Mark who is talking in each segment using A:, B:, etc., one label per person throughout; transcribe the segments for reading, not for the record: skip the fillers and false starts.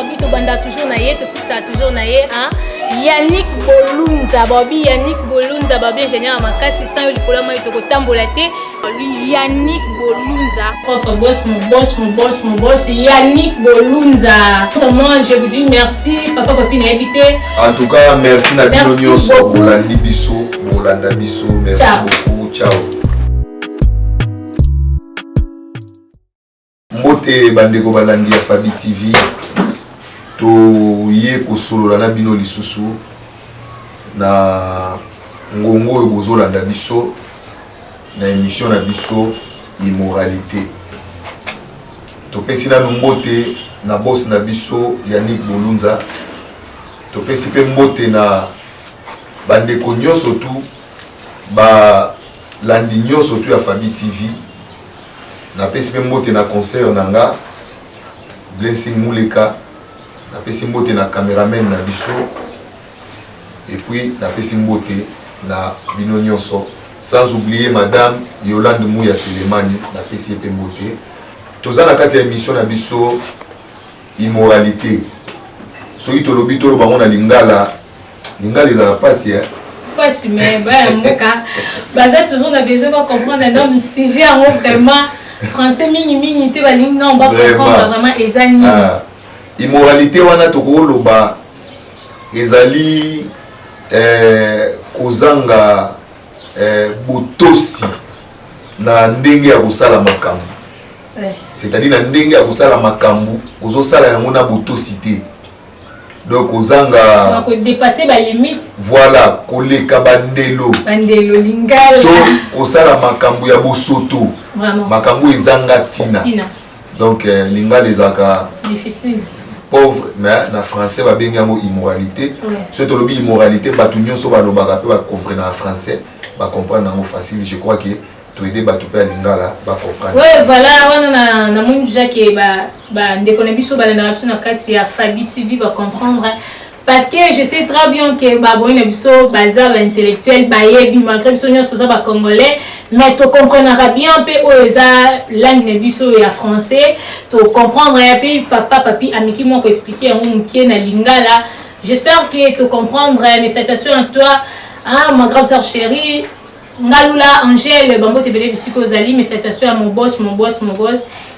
A: Bobby to banda toujours na ye, to ça toujours na ye, hein. Yannick Bolunza, Bobby Yannick Bolunza, Bobby ingénieur makasi sans le problème il to tambola té. Lui Yannick Bolunza. Prof mon boss Yannick Bolunza. Moi je vous dis merci papa papi na habité.
B: En tout cas merci na bino nyonso bolandi biso, bolanda biso. Merci beaucoup. Ciao. Mbote bandeko balandi ya Fabi TV. To ye ko solo na bino lisusu na ngongo e bozolanda biso na émission na biso immoralité. To pesi na mbote na boss na biso Yannick Bolunza. To pesi pe mbote na bandeko nyonso tu ba landi nyonso tu ya Fabi TV. Na pesi pe mbote na concert nanga Blessing Muleka. Na pesi mbote na cameraman na biso. Et puis na pesi mbote na bino nyonso. Sans oublier madame Yolande Mouya Selemani na pesi pe mbote. Toza na kati ya émission na biso immoralité. Soki tolobi tolo bango na lingala ezala pasi hein.
A: Pasi mais mboka. Baza toujours na besoin de comprendre un sujet en vraiment français mini te balingi non ba comprendre vraiment ezani.
B: Immoralité wana tokoloba ezali kozanga botosi na ndenge ya kosala makambo. C'est-à-dire na ndenge ya kosala makambo kozosala yango na botosi te. Donc kozanga
A: ko dépasser ba limite.
B: Voilà, koleka bandelo
A: lingala.
B: To kosala makambo ya bosoto.
A: Vraiment.
B: Makambo ezanga tina. Donc lingala ezaka
A: difficile.
B: Pauvre, mais na français va bien yango immoralité. Ce to lobi immoralité batu nyonso ba lobaka pe ba comprendre en français, ba comprendre nango facile. Je crois que to aider batu pe lingala ba comprendre.
A: Ouais, voilà, on a mon déjà que ba ndekona biso ba na biso na kati ya Fabi TV ba comprendre parce que je sais très bien que ba boina biso bazar intellectuel ba yebi malgré biso nyonso to ça ba congolais mais tu comprendras bien un peu oza langue biso ya français tu comprendras un peu papa papi amiki moi ko expliquer en mouké na lingala. J'espère que tu comprendras mes salutations à toi hein, ma grande sœur chérie Ngalula Angèle Bambo Tebele Bisiko Zali, mes salutations à mon boss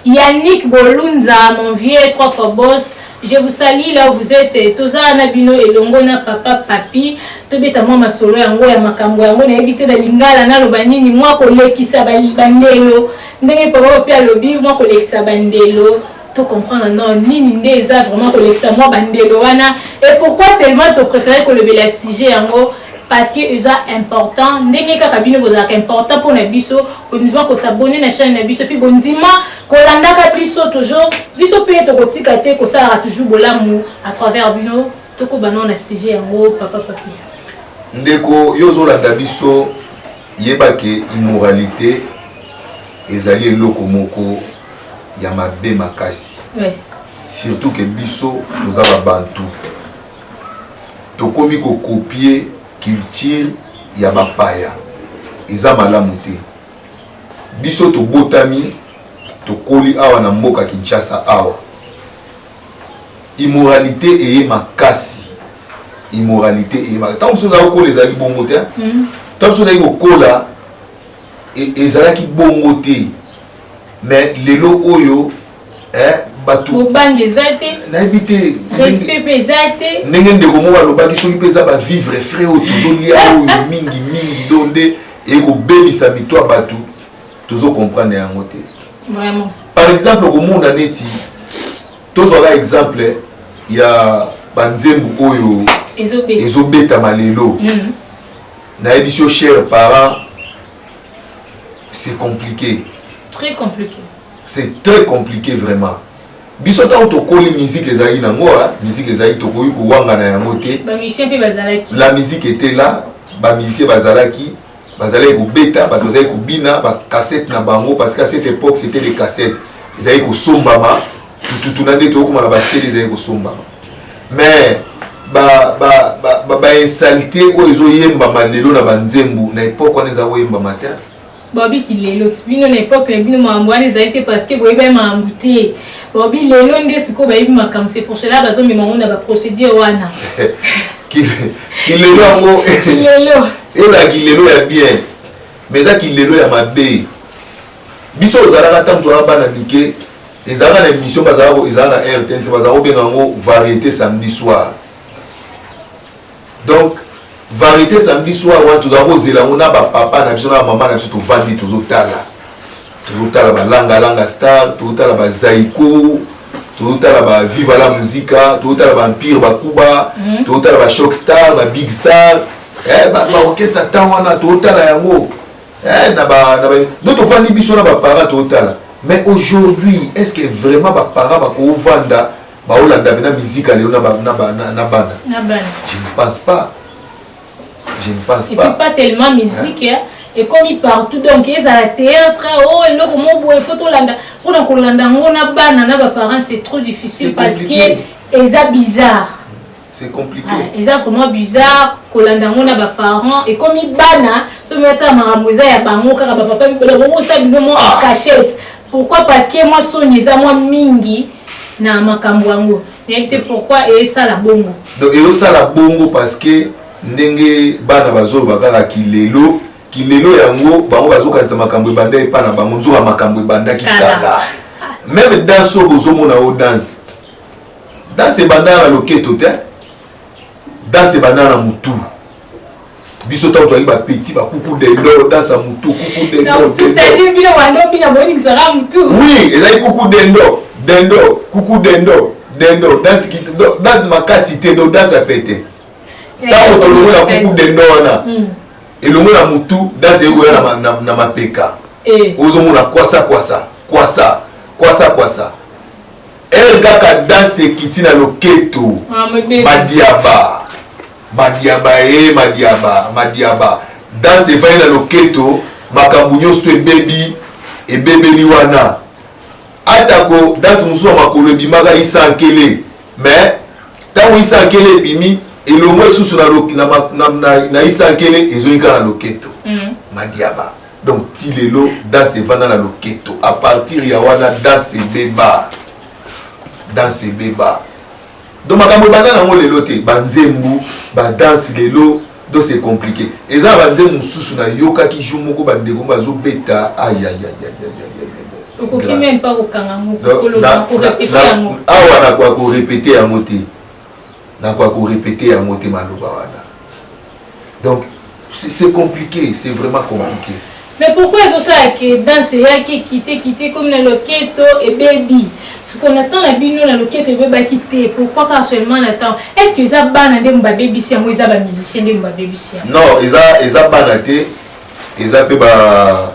A: Yannick Bolunza, mon vieux 3 fois boss. Je vous salue là où vous êtes. Toza Nabino et Longona papa papi. Tobeta mama solo yango ya makambo yango na ebité na lingala na lobanini moi kolekisa bandelo. Ndenge papa papi alobi moi kolekisa bandelo. Tu comprends non nini ndeza vraiment kolekisa moi bandelo wana. Et pourquoi seulement tu préfères que le bela sujet yango? Parce que c'est important ndenge kaka bino bozaka important pour na biso ondima ko s'abonner na chaîne na biso puis bondima ko landaka biso toujours biso pe to kotika te ko sala toujours bolamu à travers bino to ko banon na sujet yango papa papi
B: ndeko yozo landa biso yebake immoralité ezali eloko moko ya mabe makasi. Surtout que biso nous avons bantu to komi ko copier culture ya bapaya eza malamu te biso to botami to koli awa na mboka Kinshasa awa immoralité eye makasi tant que ça kola ezalaki bongo te tant que ça kola ezalaki bongo te mais lelo oyo batu
A: mobange ezate
B: na ebité
A: respect pesate
B: ndenge ndeko mo balobaki soki pesa ba vivre frère otozolia oyo mingi donde et ko bebisa mito batu tozo comprendre yango te
A: vraiment.
B: Par exemple ko mona neti tozola exemple ya banzembu oyo ezobeta malelo na édition cher parents c'est compliqué, c'est très compliqué vraiment. Biso ta to koli musique ezali nango musique ezali to koyi ko wanga na yango te
A: ba musicien pe bazalaki
B: la musique était là ba musicien bazalaki ko beta ba bazali ko bina ba cassette na bango parce qu'à cette époque c'était des cassettes ezali ko sombama tout na ndeto ko mala ba CD ezali ko sombama mais ba insalté o ezo yemba malelo na banzembu na époque on ezali ko yemba matin
A: Bobby qui est l'autre bino na époque bino mamboane ezali te parce que boyeba mambuté bobi lelo nde siko ba yibi makam c'est pour cela bazo mema on a ba procédure wana
B: kilelo yango
A: kilelo
B: eza kilelo ya bien mais eza kilelo ya mabe biso ozalaka ntango toyabana mike ezalaka na émission bazalaka ezala na RTNC bazalaka obenga yango variété samedi soir donc variété samedi soir wana tozala kozela yango na bapapa na biso na bamama na biso tovandi tozotala balanga star tozotala bazaiko tozotala baviva la musica tozotala baempire bakuba tozotala bachoc star babig star baorchestre atan wana tozotala yango donc tovandi biso na baparent tozotala. Mais aujourd'hui, est-ce que vraiment les parents bakovanda baolanda na musique na bana? Je ne pense pas. Je ne pense pas.
A: Et puis pas seulement musique, hein? Et comme partout, donc ils à la théâtre, oh, et là comment vous faut landa, pour donc landa on a bana na parents c'est trop difficile parce que ils a bizarre.
B: C'est compliqué.
A: Ils a vraiment bizarre kolanda on a parents et comme ils bana, ce matin maramoza ya bango kaka papa mi ça binomo en cachette. Pourquoi? Parce que moi sonisa moi mingi na makambo yango. N'était pourquoi et ça la bongo.
B: Donc et ça la bongo parce que ndenge bana bazolo bakaka kilelo yango bango bazokanisa makambo banda epa na bango nzuka makambo banda kitanda. Même dans so bozomona o danse. Danse banda na loketo te. Danse banda na mutu. Biso ta to ba petit ba kuku dendo dans sa mutu kuku dendo.
A: C'est-à-dire bila wando bila boni sera mutu.
B: Oui, ezali kuku dendo kuku dendo dans ma casité do dans sa pété. Ta ko to longo na kuku dendo wana. Et longo na mutu dans se goya na mapeka. Ozo mona kwasa. Elle gaka dans se kiti na loketo. Madiaba dans ce vin na loketo makambu nyosto e bébé liwana atako dans musu makolo bimaka isankele mais tango isankele bimi elongo susu na isankele ezoyika na loketo madiaba donc tilelo dans ce vin na loketo à partir ya wana dans ce béba donc makambo banda nango lelo te banzembu badanse lelo donc c'est compliqué eza banzembu mususu na yoka ki jour moko bandeko bazo beta aïe
A: même pas okanga moko ko répéter yango
B: awa na kwa ko répéter yango te maloba wana donc c'est compliqué, c'est vraiment compliqué.
A: Mais pourquoi ils ont ça que dans ce cas qui quitter comme le loketo et baby ce qu'on attend la bino la loketo et baby quitter pourquoi pas seulement attend est-ce que ça bana de mba baby si moi ça ba musicien de mba baby si
B: non ils a banaté ils a ba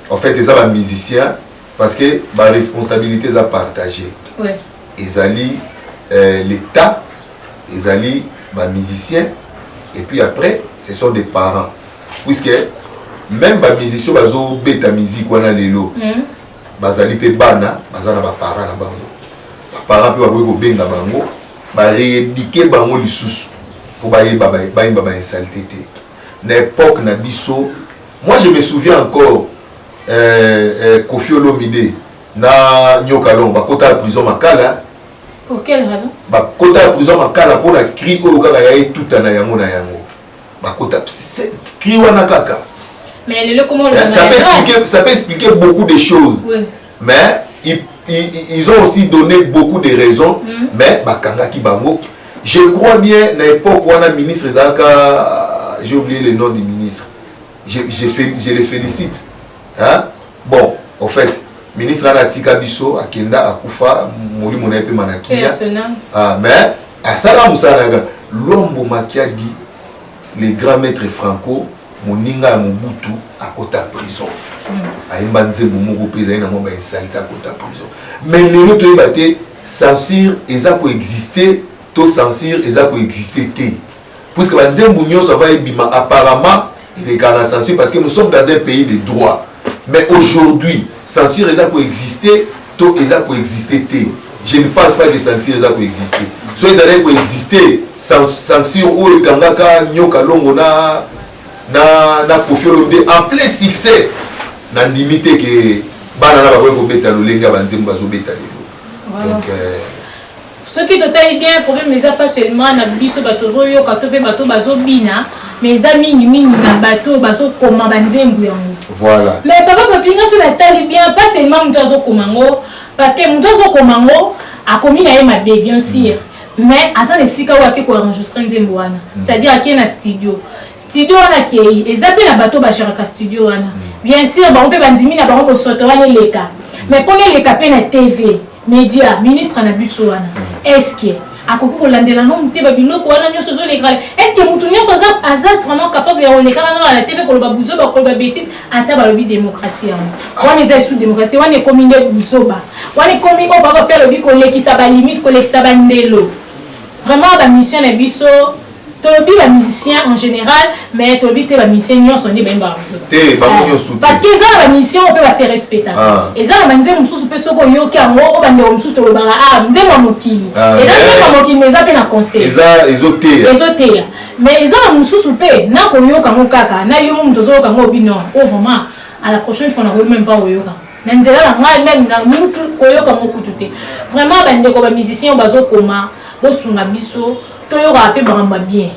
B: en fait ils a ba musicien parce que ma responsabilité est partagée.
A: Ouais.
B: Ils allient l'état ils allient ba musicien et puis après ce sont des parents puisque même les musiciens bazo beta musique wana lelo bazali pe bana bazana ba parents na bango ba parents pe ba ko benga bango ba rééduquer bango lisusu pour ba yeba ba insalté na époque na biso. Moi je me souviens encore Kofi Olomide na Nyoka Long ba kota prison makala.
A: Pour quelle raison?
B: Ba kota prison makala pour la cri o kaka ya etuta na yango ba kota cri wana kaka.
A: Mais le comment
B: ça peut expliquer beaucoup de choses. Oui. Mais ils ont aussi donné beaucoup de raisons. Mais bakanga ki bango. Je crois bien à l'époque où on a ministre Zaka, j'ai oublié le nom du ministre. Je les félicite. Hein? Bon, en fait, ministre Anatika Bisso, Akenda, Akufa, Moli Monepe Manakia. Mais à Salam Sanaga, l'homme Makiadi, les grands maîtres franco. Moninga Mobutu à côté prison. Aimbanze Moumou président na moma insalita à côté prison. Mais les autres ébaté censure et ça peut exister, to censure et ça peut exister té. Puisque banze Mounio ça va bima apparemment il est dans la censure parce que nous sommes dans un pays de droit. Mais aujourd'hui, censure et ça peut exister, to et ça peut exister té. Je ne pense pas que censure et ça peut exister. Soit ils allaient exister censure ou le kangaka Nyoka Longo na Kofi Olomide en plein succès na limité que bana na ba ko beta lolenga banzemba zo beta lelo. donc
A: ce qui total bien problème mais ça pas seulement na biso bato zoyo kato pe bato bazobina mais ça mingi na bato bazo koma banzembu yango
B: voilà
A: mais papa papinga so na tali bien pas seulement muto zo komango parce que muto zo komango a commis na ma bé bien sûr mais asa ne sika wa ke ko enregistrer nzembu wana c'est-à-dire a na studio wana ki ezape na bato ba cheraka studio wana bien sûr ba on peut bandimi na ba on soto wana leka mais pour les capés na TV média ministre na biso wana est-ce que akoki kolandela no muteba biloko wana nyoso zo legrale est-ce que mutu nyoso azat vraiment capable ya olekana na la TV koloba buzoba koloba bêtise ata balobi démocratie wana wana eza sous démocratie wana ekomi nde buzoba wana ekomi o baba pe alobi kolekisa balimite kolekisa bandelo vraiment ba mission na biso tolobi ba musicien en général mais tolobi te ba musicien nyonso ndi bemba
B: te ba nyonso
A: parce que ça ba mission on peut pas se respecter et ça la banze mususu pe soko yoki ango o bande mususu tolobara nzemba mokili et là nzemba mokili mais ça pe na conseil ezoteya mais eza na mususu pe na koyoka ngo kaka na yo mundo zo kango bino o vraiment à la prochaine fois na ko même pas oyoka na nzela na ngai même na mintu koyoka ngo kutute vraiment bande ko ba musicien bazo koma bo sunga biso toyoka ape bangamba bien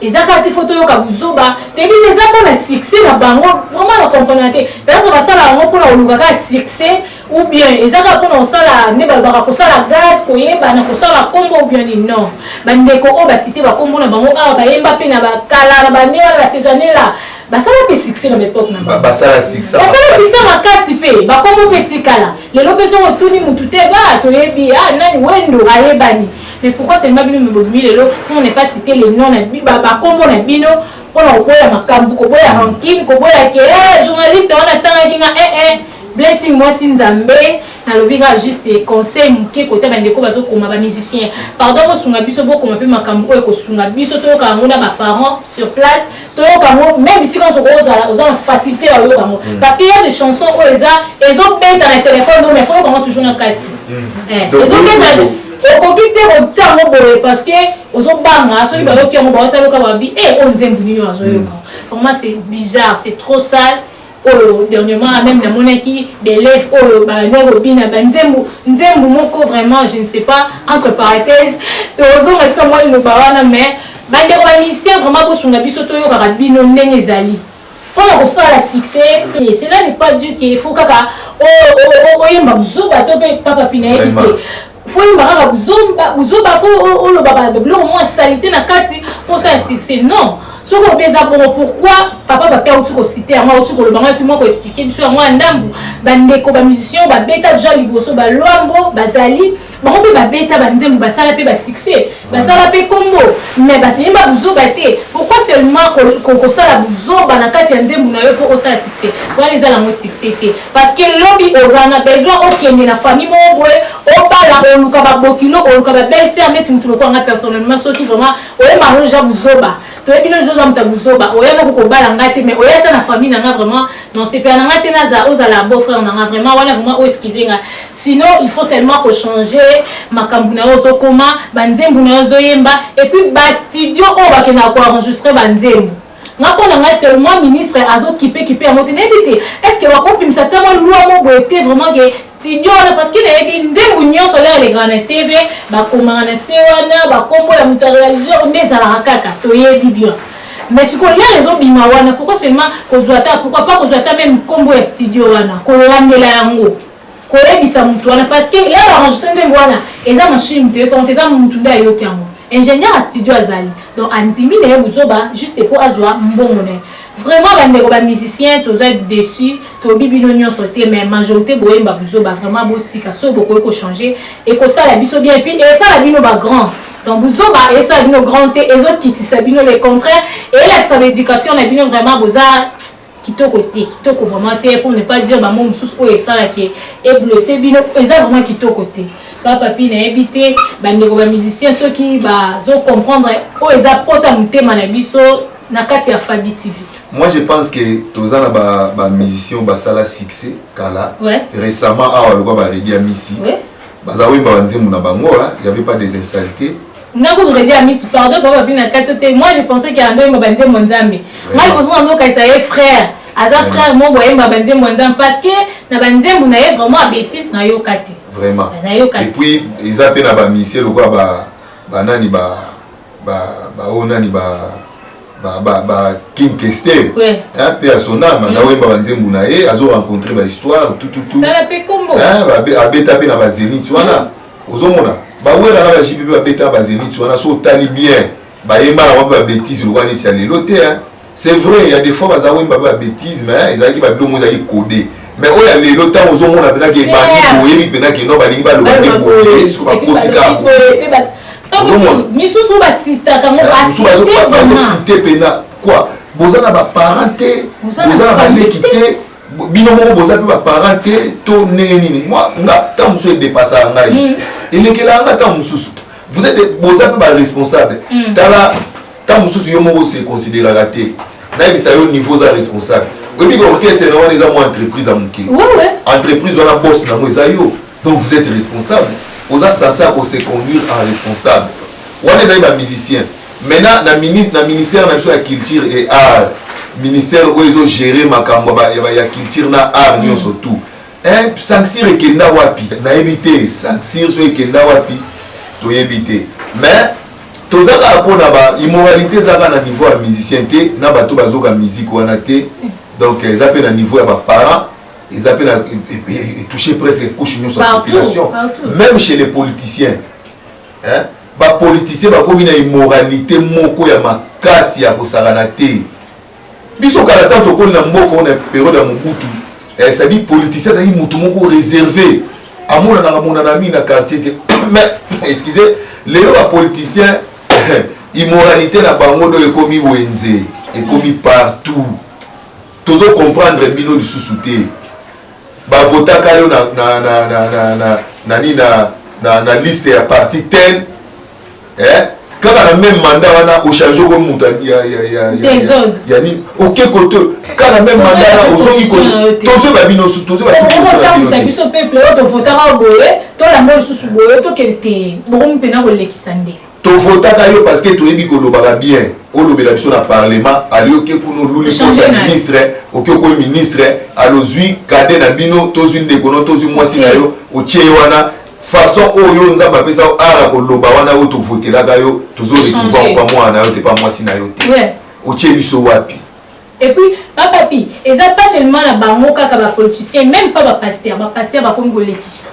A: ezaka te photo yoka buzoba tebi eza pas na succès na bango vraiment na comprendre te c'est-à-dire que basala ngo pona oluka ka succès ou bien ezaka pona osala ne ba ko sala gas ko yeba na ko sala kombo ou bien ni non bandeko o ba cité ba kombo na bango ba yemba pe na ba kala na ba ne la saisonnier là basala pe succès na l'époque na
B: basala succès
A: makasi pe ba kombo petit kala lelo beso otuni mutu te ba to yebi nani wendo ayebani. Mais pourquoi c'est le mabino me on n'est pas cité les noms na kombo na bino pona oboya makambu ko boya ranking ko boya ke journaliste on attend kinga blessing moi sinzambe na lobika juste conseil muke côté bandeko bazo koma ba musicien pardon ko sunga biso boko mape makambu ko sunga biso to ka ngona ba parents sur place to ka ngo même ici quand on a facilité à yo parce qu'il y a des chansons où ils ont bête dans le téléphone mais faut qu'on toujours na casque ils ont bête okokite otango boye parce que ozobanga soki bayoki yango baotaloka babi o nzembu nini azoyoka vraiment c'est bizarre c'est trop sale oyo dernièrement même na monaki bélève oyo banero bina banzembu nzembu moko vraiment je ne sais pas entre parenthèses tozonga sika moi loba wana mais bandeko bamisien vraiment bosunga biso toyokaka bino ndenge ezali mpona kosala succès cela n'est pas dire qu'il faut kaka oyemba buzoba to mpe papa pina yebi te faut imbaraka buzoba faut oloba biloko mwa salité na kati pour ça succès non soko obeza bongo pourquoi papa bape auti kocité yango auti koloba ngo ti moko expliqué biso yango ya ndambu bandeko bamusicien babeta déjà liboso balwambo bazali bango mpe babeta banzembu basala mpe basuccès basala mpe kombo mais bayemba buzoba te pourquoi seulement kosala buzoba na kati ya nzembu na yo mpo kosala succès wana eza nango succès te parce que lobi oza na besoin okende na famille moko boye obala oluka babokilo oluka babelle-sœur neti mutu lokwanga personnellement soki vraiment oyemba ngo ja buzoba toyebi no jozo muta buzoba oyeba kokobala nga te mais oyata na famille nanga vraiment non c'est pas nanga te naza ozala beau frère nanga vraiment wana vraiment excusez nga sinon il faut seulement ko changer makambu na yo zokoma banzembu na yo zoyemba et puis ba studio o bakena ko enregistrer banzembu ngapona nga tellement ministre azokipe yango te nebi te est-ce que bakompimisa tellement loi mo boye te vraiment que studio parce que nebi nzembu nyonso lea les grands TV bakomanga na se wana bakombo ya mutu réaliser nde ezalaka kaka toyebi bien mais sikoyo ya ezobima wana pourquoi seulement kozwa ta pourquoi pas kozwa ta même kombo ya studio wana kolandela yango koyebisa mutu wana parce que ya baenregistre nzembu wana eza machine mutu yekonte eza mutu nde ayoki yango ingénieur à studio azali donc andimi na ye buzoba juste pour azwa mbongo na vraiment bandeko ba musicien toza dessus tobi bino nyonso te mais majorité boyemba buzoba vraiment botika so bokoki ko changer et kosala biso bien puis esala bino ba grand donc buzoba esala bino grand te ezokitisa bino le contraire et la éducation na bino vraiment boza kitoko vraiment te pour ne pas dire ba mom sous o esala ki e blessé bino eza vraiment kitoko te papa pina ebité bandeko ba musicien ceux qui zo comprendre o eza posa mutema na biso na kati ya Fabi TV.
B: Moi je pense que tozana ba musicien basala succès kala récemment awa lokwa ba redi amisi bazawi ba nzembu na bango il y avait pas des insalités
A: ngako redi amisi pardon papa pina katote moi je pensais qu'il y a un nzembu banze monzambe ngai kozo ndo kaisa ye frère aza frère mo boyemba banze monzambe parce que na banzembu na ye vraiment bêtise na yo kati
B: vraiment. Et puis ils appellent na ba misé le quoi ba nani ba onani ba King Kester. Hein pe à son âme, zawe ba nzembu na ye, azo rencontrer ba histoire tout.
A: Ça la pe combo.
B: Hein ba beta pe na ba Zénith wana. Ozomona. Ba wera na ba jipi ba beta ba Zénith wana so tali bien. Ba yemba na ba bêtise le roi neti alelo te hein. C'est vrai, il y a des fois bazawe ba bêtise mais ils aki ba blomo za codé. Mais oh ya lelo temps ozomona pena ke ba ni boyebi pena ke no ba lingi ba lo ba boye so ba kosika.
A: Misusu basita kango
B: basite pena quoi bozana ba parenté bozana ba l'équité bino mo boza pe ba parenté to neni moi nga ta musu dépasser ngai elekela nga ta mususu vous êtes boza pe ba responsable tala ta mususu yo mo se considérer raté na bisa yo niveau za responsable oui ko ke c'est normalement les entreprises à monter entreprise on a boss na mo yo donc vous êtes responsable aux assassins pour se conduire en responsable. On est des musiciens. Maintenant, la ministère de la culture et art, ministère où ils ont géré ma cambouba, il y a culture na art ni surtout. Hein, sancir et kenda wapi, na éviter, sancir sur kenda wapi, to éviter. Mais tous ça rapport na ba immoralité ça na niveau à musicien té, na ba to bazoka musique wana té. Donc ils appellent à niveau à ba parents. Ils appellent à toucher presque couche de la population. Même chez les politiciens. Hein? Les politiciens ont une immoralité moko ya makasi ya kosaranate. Biso kala tanto ko na mboko na période ya Mobutu. Ça dit politiciens ça dit mutu moko réservé. Amona na mona na mi na quartier. Mais excusez, les politiciens immoralité na bango do ekomi wenze, ekomi partout. Tozo comprendre bino du sous-souté. Ba vota kayo na liste ya parti tel quand on a même mandat on a changé comme muta ya ni aucun côté quand on a même mandat on zongi ko tozo ba bino tozo ba
A: biso peuple to vota ka boye to la mol susu boye to kete bokom pena ko lekisande
B: to vota kayo parce que to yebi ko lobaka bien o lobela biso na parlement alio ke kuno luli ko ministre ko ministre alozui kade na bino tozui ndekono tozui mwasi na yo otie wana façon oyo nzamba pesa ara ko loba wana o to votela kayo tozo retrouver kwa mwana yo te pa mwasi na yo te otie biso wapi.
A: Et puis papi et ça pas seulement la bango kaka ba politicien même pas ba pasteur ba kongo lekisa.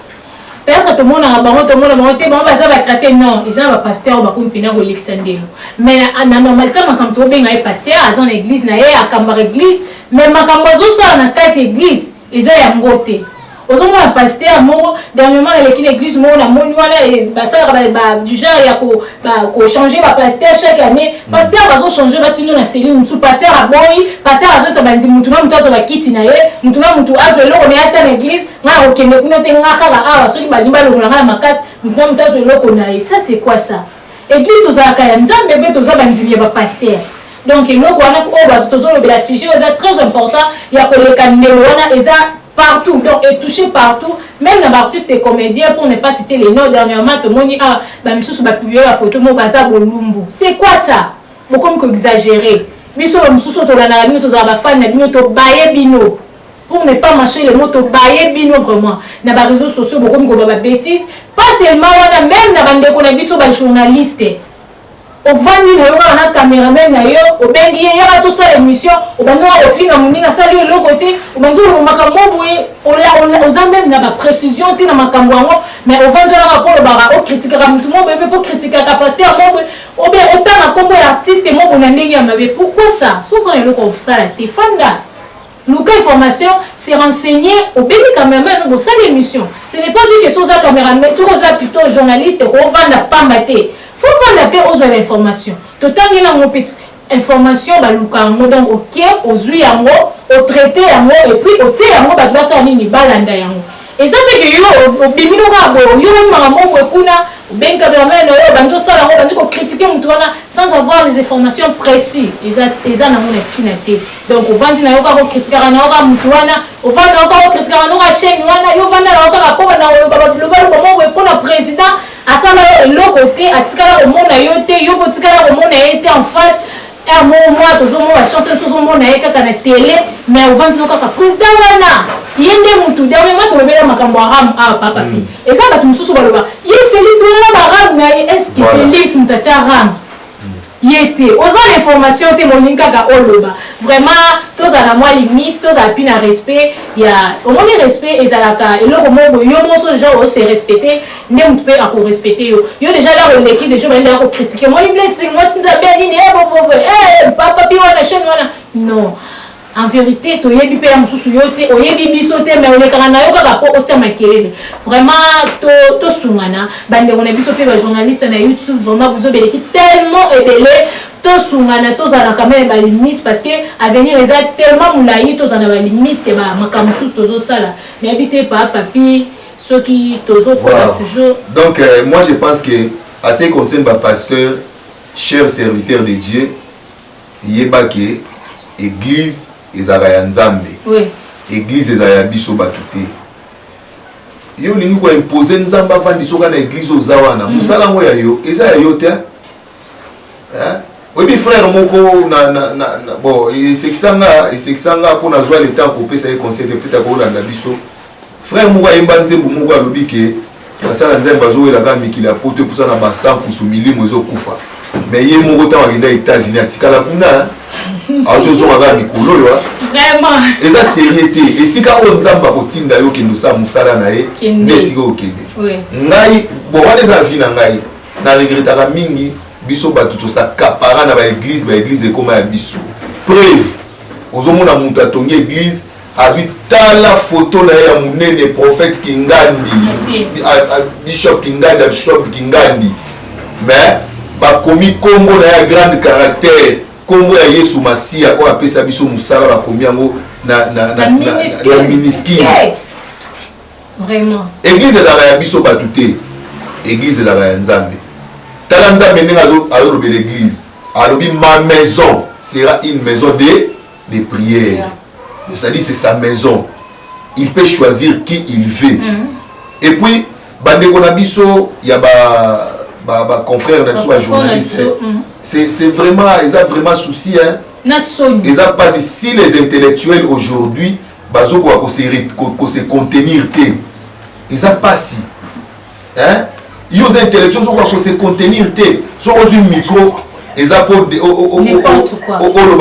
A: Peut-être tout le monde a bango te bango baza ba chrétien non ils ont ba pasteur ba kompina ko lekisandelo mais na normalité makamto benga e pasteur azon église na ye akamba église mais makambo zo ça na kati église eza ya ngote ozongo na pasteur moko dernièrement na l'église moko na moni wana basala ba du genre ya ko changer ba pasteur chaque année pasteur bazo changer ba tino na cellule sous pasteur aboyi pasteur azo sa bandi mutu na mutu azo ba kiti na ye mutu na mutu azo loko me atia na église nga okende kuno te nga kala awa soki ba limba loko na makasi mutu na mutu azo loko na ye ça c'est quoi ça église tozaka ya nzambe be toza bandi ya ba pasteur. Donc eloko wana ko bazo tozo lobela sujet c'est très important ya ko leka ndelo wana eza partout donc est touché partout même les artistes et comédiens pour ne pas citer les noms dernièrement tout le monde dit ah bah monsieur va publier la photo mon baza bolumbu c'est quoi ça beaucoup comme exagéré biso monsieur to na bino to za ba fan na bino to baye bino pour ne pas marcher les mots to baye bino vraiment na ba réseaux sociaux beaucoup comme ba bêtises pas seulement wana même na bande ko na biso ba journaliste ovandi na yo na cameraman na yo obengi ye ya to sa émission obanga ofina muninga sali le côté obanzo makambo boye oza même na ba précision te na makambo ngo mais ovandi na rapport ba o critiquer mutu mo bebe pour critiquer ka pasteur mo obe otana kombo artiste mo bona ndenge ya mabe pourquoi ça souvent le ko ça la te fanda Luka information, c'est renseigner au béni cameraman dans cette émission. Ce n'est pas dire que c'est un caméraman, mais c'est plutôt journaliste qu'on va n'a pas mater. Faut vendre la paix aux informations. Total il y a une petite information bah Luka donc OK aux yango au traité yango et puis au tie yango ba grâce à nini balanda yango. Et ça fait que yo au béni no ga bo yo mamango kuna ben cameraman yo banzo sala ngo banzo critiquer mutu wana sans avoir les informations précises. Eza na mon activité. Donc au vandi na yo ka critiquer na yo mutu wana au vandi na yo ka critiquer na yo chaîne wana yo vanda na yo ka rapport na lo pour le président à ça le côté à tikala au monde yo te yo botikala au monde été en face moi toujours moi chance toujours moi na kaka na télé mais au vent kaka président wana yende mutu dernièrement to lobela makambo ram papa et ça batu mususu baloba ye Félix wana ba ram na est-ce que Félix mutatia ram yete oza l'information te moninga ga oloba vraiment tous à la moi limite tous à pina respect ya au moins respect ezalaka eloko moko yo moso genre se respecter ndem tu peux à respecter yo déjà là l'équipe déjà ba ndako critiquer moi il blessing moi tinza bien nini papa pi wana chaîne wana non en vérité to yebi pe mususu yote oyebi biso te mais on est kana yo kaka po osia makelele vraiment to sungana bande on a biso pe ba journaliste na YouTube vraiment vous obéi tellement ébélé to sungana to zana quand même ba limite parce que avenir eza tellement moulayi to zana ba limite et ba makamusu tozo sala mais habité pas papi ceux qui tozo toujours
B: donc moi je pense que à ce qui concerne ba pasteur cher serviteur de Dieu yebake église ezala ya nzambe église ezala ya biso bato te yo lingi ko imposer nzamba vandi soka na église ozawana musala ngo ya yo eza ya yo te obi frère moko na bon esekisanga pour na zwa le temps pour pesa conseil peut-être ko landa biso frère moko ayemba nzembo moko alobi ke basala nzembo azowelaka mikili ya poto pour ça na basa kusumilimo ezokufa mais ye moko ta wakenda États-Unis atikala kuna autozonga mikolo yo
A: vraiment
B: eza sérieuté esika o nzamba kotinda yo kendo sa musala na ye nesika okende ngai bona eza vie na ngai na regretaka mingi biso bato to sa kapara na ba église ekoma ya biso preuve ozomona mutu atongi église azwi tala photo na ya munene prophète Kingandi bishop Kingandi mais bakomi kombo na ya grande caractère kombo ya Yesu Masia o apesa biso musala bakomi yango na minuscule
A: vraiment
B: église ezala ya biso bato te église ezala ya nzambe tala nzambe ndenge azolobe l'église alobi ma maison sera une maison de prière c'est-à-dire c'est sa maison il peut choisir qui il veut et puis bandeko na biso ya ba confrère na biso ba journaliste c'est vraiment ils ont vraiment souci ils ont pas si les intellectuels aujourd'hui bazo ko se contenir te ils ont pas si ils ont intellectuels ko se contenir te so aux une micro ils ont pour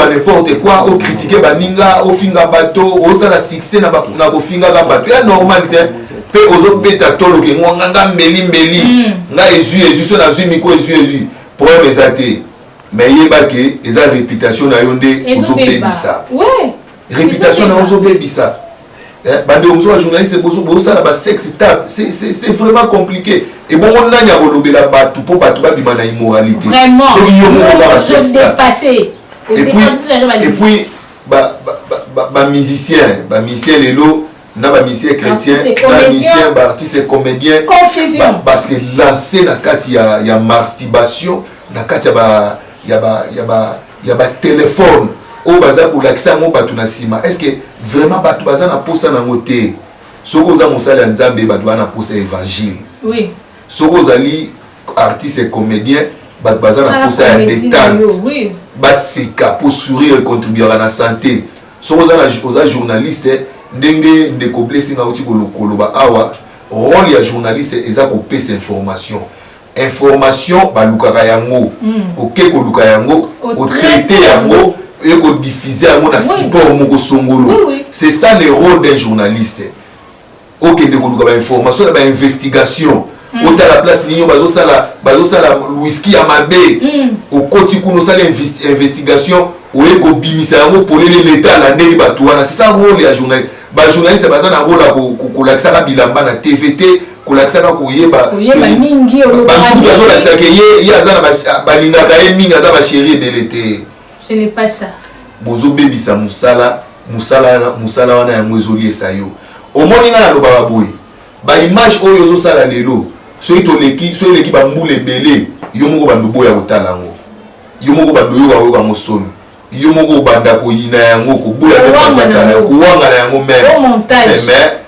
B: n'importe quoi au critiquer baninga au finga bato au ça la succès na ko finga ga bato ya normal te pe ozo beta tolo ke nganga mbeli nga ezu so na zui micro ezu problème ezate mais yebake eza réputation na yo nde ozo bebisa réputation na ozo bebisa bande ozo journaliste bozo sala ba sexe tape c'est vraiment compliqué et bon on nanya kolobela bato po bato babima na immoralité
A: so
B: yo mo za
A: dépasser
B: et puis ba musicien lelo na ba musicien chrétien na musicien ba artiste comédien
A: confusion
B: ba se lancer na kati ya masturbation na kati ya ba téléphone o baza ko lakisa ngo batu na sima est-ce que vraiment batu baza na posa na ngote soko za mosala nzambe batu bana posa évangile soko zali artiste comédien batu baza na posa ya détente baseka pour sourire et contribuer à la santé soko za journaliste ndenge ndeko blessing auti koloba awa rôle ya journaliste eza ko pesa information balukaka yango oke koluka yango o traiter yango et ko diffuser yango na support moko songolo c'est ça le rôle d'un journaliste oke ndeko koluka ba information na ba investigation ota la place ninyo bazosala whisky ya mabe okoti kuno sala investigation oye ko bimisa yango polele l'état la ndeli bato wana c'est ça rôle ya journaliste ba journaliste baza na rôle ko lakisaka bilamba na TVT ko lakisaka ko yeba
A: mingi
B: ba nsuku bazo lakisaka ye azana balingaka ye mingi aza ba chérie de l'été
A: ce n'est pas ça
B: bozo bebisa musala wana ya mwezoli esayo omoni na loba boye ba image oyo zo sala lelo so leki ba mbule belé yo moko ba ndubo ya kotalango yo moko ba doyo wa mosomi yo moko banda ko yina yango ko boya ko wanga na yango même mais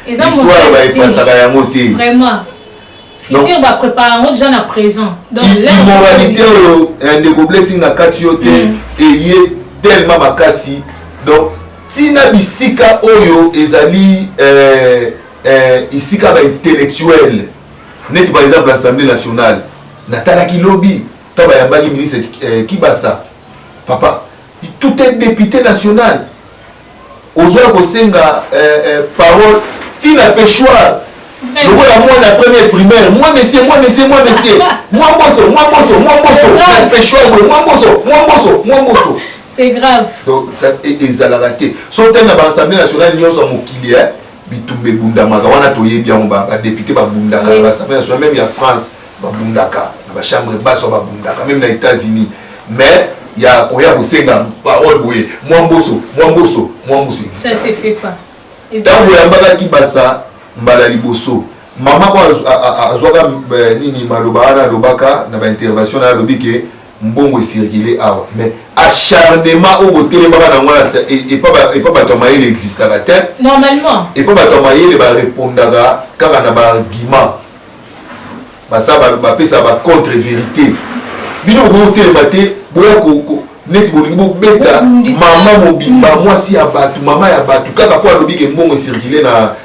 B: histoire ba ifasaka yango te
A: vraiment futur va préparer déjà à présent. Donc
B: l'immoralité un des blessing na katiote et y est tellement makasi. Donc tina bisika oyo ezali isika ba intellectuel. Net par exemple l'Assemblée nationale. Natala Kilobi, taba yambaki ministre Kibasa. Papa, tout est député national. Ozola kosenga parole tina péchoir. Le roi à moi la première primaire. Moi monsieur. Moi bosso.
A: C'est grave.
B: Donc ça est à la raté. Sont dans l'Assemblée nationale ils sont mokili bitumbe bundama wana toye bien ba député ba bundaka l'Assemblée nationale même il y a France ba bundaka ba chambre basse ba bundaka même les États-Unis. Mais il y a koya kosenga parole boye. Moi bosso.
A: Ça se fait pas.
B: Tango yambaka Kibasa mbala liboso mama ko azwaka nini maloba na lobaka na ba intervention na lobike mbongo circuler awa mais acharnement au côté les baka na ngona et pas ba tomaye existe à terre
A: normalement
B: et pas ba tomaye ba répondaka kaka na ba argument ba ça ba pesa ba contre vérité bino ko tele baté boya ko net bolingi bo beta mama mobimba mwasi ya batu mama ya batu kaka po lobike mbongo circuler na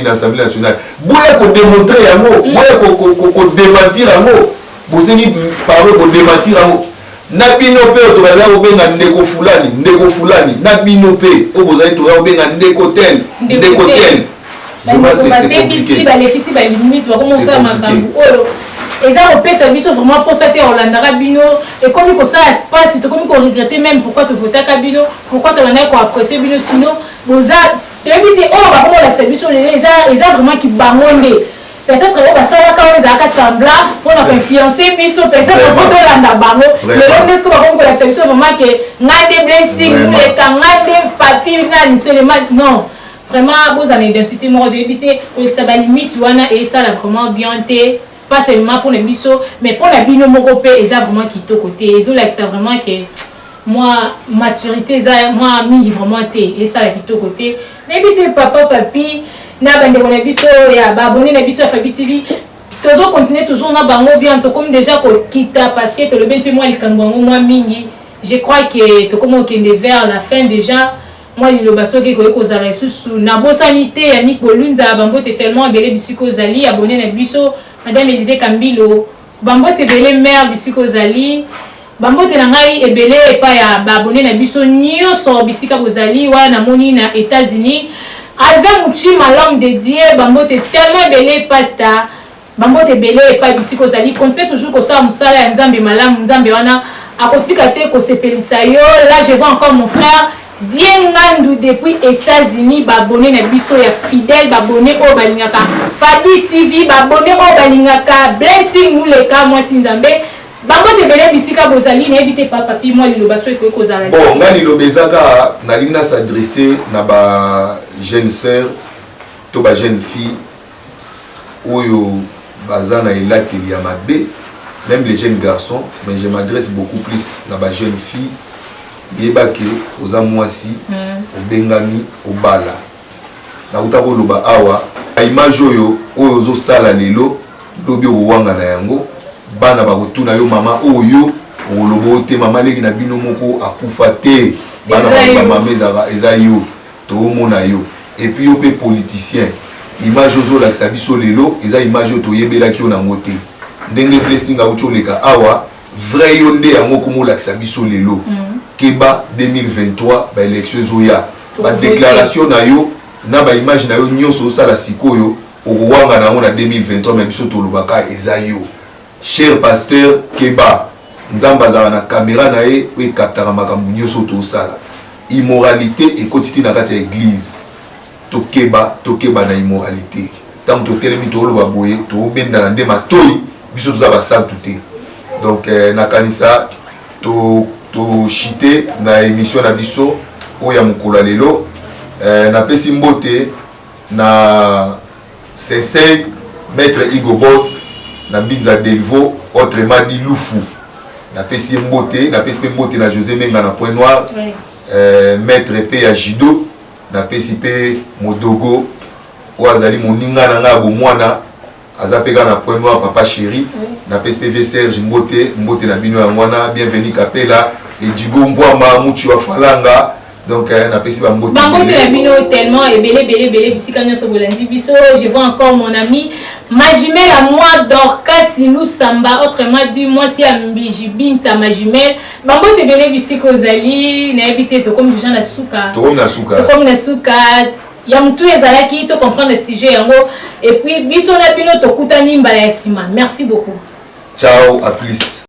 B: l'Assemblée nationale. Boya ko démontrer yango, boya ko démentir yango. Boseni parole ko démentir yango. Na bino pe to bala obenga ndeko fulani. Na bino pe o bozali to obenga ndeko tel.
A: Vraiment c'est compliqué. Balefisi ba limite ba commencer à makambu. Et ça repère biso vraiment pour ça te Hollanda bino et comme ko ça passe to comme ko regretter même pourquoi tu voter kabino, pourquoi tu n'as pas apprécier bino sinon boza éviter on va comment la service les a vraiment qui bangonde peut-être on va ça quand on a semblant on a influencer biso peut-être pour Hollanda bango le long est-ce que va comment la service vraiment que ngade blessing les ngade papier na seulement non vraiment vous en identité mort de éviter que ça va limite wana et ça là vraiment bien té pas seulement pour les biso mais pour la bino mokopé et ça vraiment qui to côté ils ont là ça vraiment que moi maturité ça moi mingi vraiment té et ça là qui to côté n'habitez papa papi na bande on a biso ya ba abonné na biso Fabi TV toujours continuer toujours na bango bien to comme déjà ko kita parce que to le bel puis moi le kanbango moi mingi je crois que to comme on est vers la fin déjà moi le baso ke ko kozala sous na bosanité ya Nick Bolunza bango te tellement belé bisiko zali abonné na biso Madame Élisée Kambilo, Bambote belé mère bisiko zali, Bambote nangai ebelé epa ya abonné na biso nyonso bisika bozali wana moni na États-Unis. Avec Mouchi l'homme dédié, Bambote tellement belé pasta, Bambote belé epa bisiko zali, continue toujours ko sa musala ya nzambe malamu nzambe wana akotika te ko sepelisa yo. Là je vois encore mon frère Diengandu depuis États-Unis, babonné na biso ya fidèle, babonné au balingaka Fabi TV, babonné au balingaka blessing nous les cas moi sinzambe. Bango te belé bisika bozali na éviter papa pi moi le baso ko kozala.
B: Bon, ngani lo bezaka na lingna s'adresser na ba jeune sœur to ba jeune fille oyo bazana elateli ya mabe, même les jeunes garçons, mais je m'adresse beaucoup plus na ba jeune fille. Yebake oza mwasi obengami obala na utako loba awa image oyo ozo sala lelo lobi owanga na yango bana bakotuna yo mama oyo olobo te mama leki na bino moko akufa te bana ba mama eza yo to mona yo et puis yo pe politicien image ozo la biso lelo eza image to yebelaki yo na ngote ndenge blessing aucholeka awa vrai yo nde yango komo la biso lelo Keba 2023 ba élection zoya ba déclaration na yo na ba image na yo nyonso sala sikoyo okowanga na ngona 2023 mais biso to lobaka eza yo cher pasteur Keba nzamba za na caméra na ye we captera makambu nyonso to sala immoralité et quotidien na kati ya église to keba na immoralité tant to telemi to loba boye to benda na ndema toyi biso to za ba santu te donc na kanisa to chité na émission na biso oya mukula lelo na pesi mbote na sensei maître Igo Boss na Mbinza Delvo autrement dit Lufu na pesi mbote na José Menga na Point Noir maître P ya Jido na pesi pe Modogo oazali moninga na nga bo mwana azapeka na point noir papa chéri na PSPV Serge mbote na bino ya mwana bienvenue Kapela et Djibo Mvouama Mouchi wa Falanga donc na pesi ba mbote
A: na bino tellement et belé bisika nyonso bolandi biso. Je vois encore mon ami ma jumelle à moi Dorcas Sinou Samba, autrement dit moi si Ambiji Binta ma jumelle bambote belé bisika ozali na habité to comme gens na suka ya mtu ezalaki to comprendre le sujet yango et puis biso na bino to kutani mbala ya sima. Merci beaucoup.
B: Ciao, à plus.